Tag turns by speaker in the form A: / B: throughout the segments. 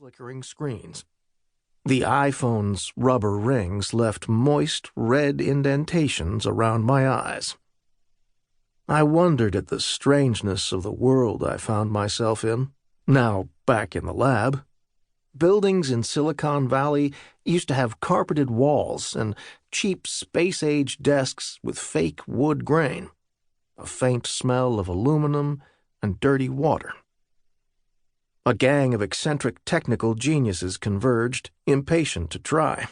A: flickering screens. The iPhone's rubber rings left moist, red indentations around my eyes. I wondered at the strangeness of the world I found myself in, now back in the lab. Buildings in Silicon Valley used to have carpeted walls and cheap space-age desks with fake wood grain, a faint smell of aluminum and dirty water. A gang of eccentric technical geniuses converged, impatient to try.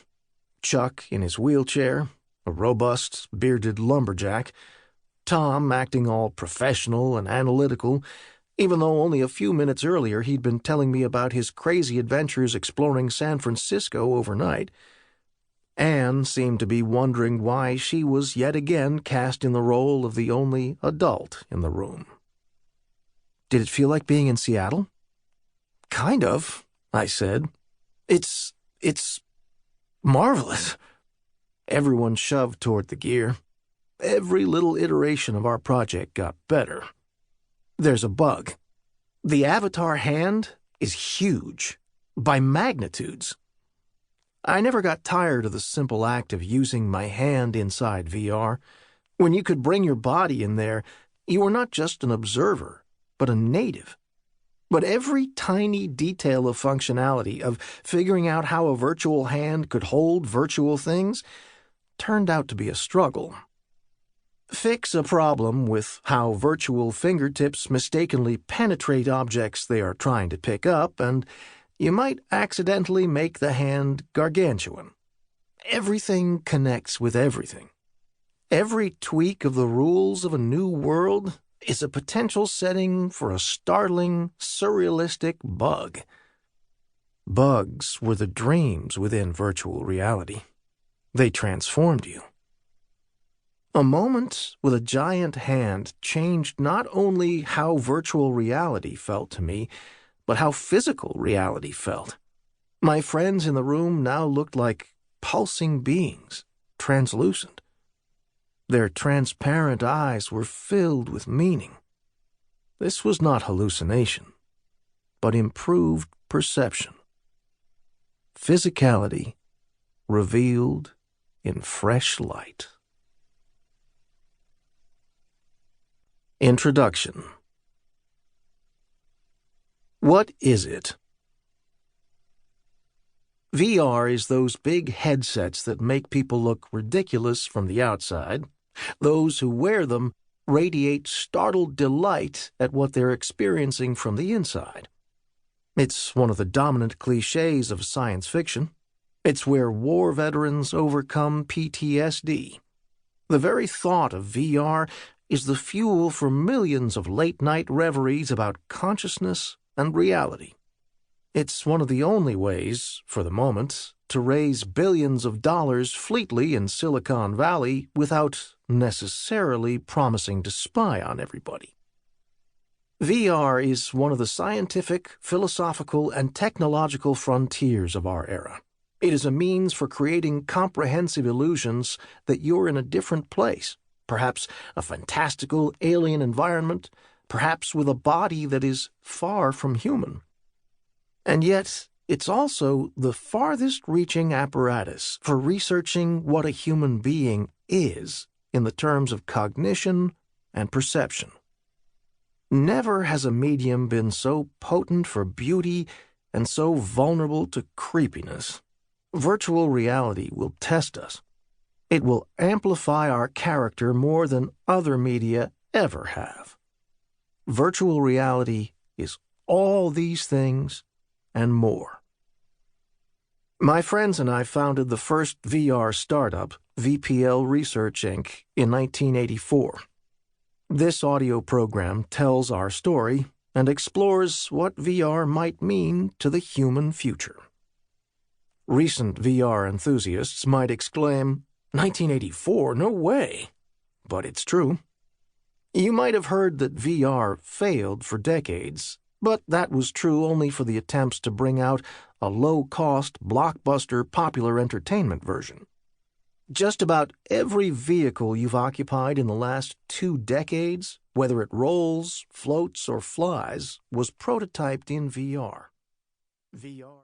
A: Chuck in his wheelchair, a robust, bearded lumberjack, Tom acting all professional and analytical, even though only a few minutes earlier he'd been telling me about his crazy adventures exploring San Francisco overnight. Anne seemed to be wondering why she was yet again cast in the role of the only adult in the room. Did it feel like being in Seattle? Kind of, I said. It's marvelous. Everyone shoved toward the gear. Every little iteration of our project got better. There's a bug. The avatar hand is huge, by magnitudes. I never got tired of the simple act of using my hand inside VR. When you could bring your body in there, you were not just an observer, but a native. But every tiny detail of functionality, of figuring out how a virtual hand could hold virtual things, turned out to be a struggle. Fix a problem with how virtual fingertips mistakenly penetrate objects they are trying to pick up, and you might accidentally make the hand gargantuan. Everything connects with everything. Every tweak of the rules of a new world is a potential setting for a startling, surrealistic bug. Bugs were the dreams within virtual reality. They transformed you. A moment with a giant hand changed not only how virtual reality felt to me, but how physical reality felt. My friends in the room now looked like pulsing beings, translucent. Their transparent eyes were filled with meaning. This was not hallucination, but improved perception. Physicality revealed in fresh light. Introduction. What is it? VR is those big headsets that make people look ridiculous from the outside. Those who wear them radiate startled delight at what they're experiencing from the inside. It's one of the dominant cliches of science fiction. It's where war veterans overcome PTSD. The very thought of VR is the fuel for millions of late-night reveries about consciousness and reality. It's one of the only ways, for the moment, to raise billions of dollars fleetly in Silicon Valley without necessarily promising to spy on everybody. VR is one of the scientific, philosophical, and technological frontiers of our era. It is a means for creating comprehensive illusions that you're in a different place, perhaps a fantastical alien environment, perhaps with a body that is far from human. And yet, it's also the farthest-reaching apparatus for researching what a human being is in the terms of cognition and perception. Never has a medium been so potent for beauty and so vulnerable to creepiness. Virtual reality will test us. It will amplify our character more than other media ever have. Virtual reality is all these things and more. My friends and I founded the first VR startup, VPL Research, Inc., in 1984. This audio program tells our story and explores what VR might mean to the human future. Recent VR enthusiasts might exclaim, 1984, no way! But it's true. You might have heard that VR failed for decades, but that was true only for the attempts to bring out a low-cost, blockbuster, popular entertainment version. Just about every vehicle you've occupied in the last 2 decades, whether it rolls, floats, or flies, was prototyped in VR. VR.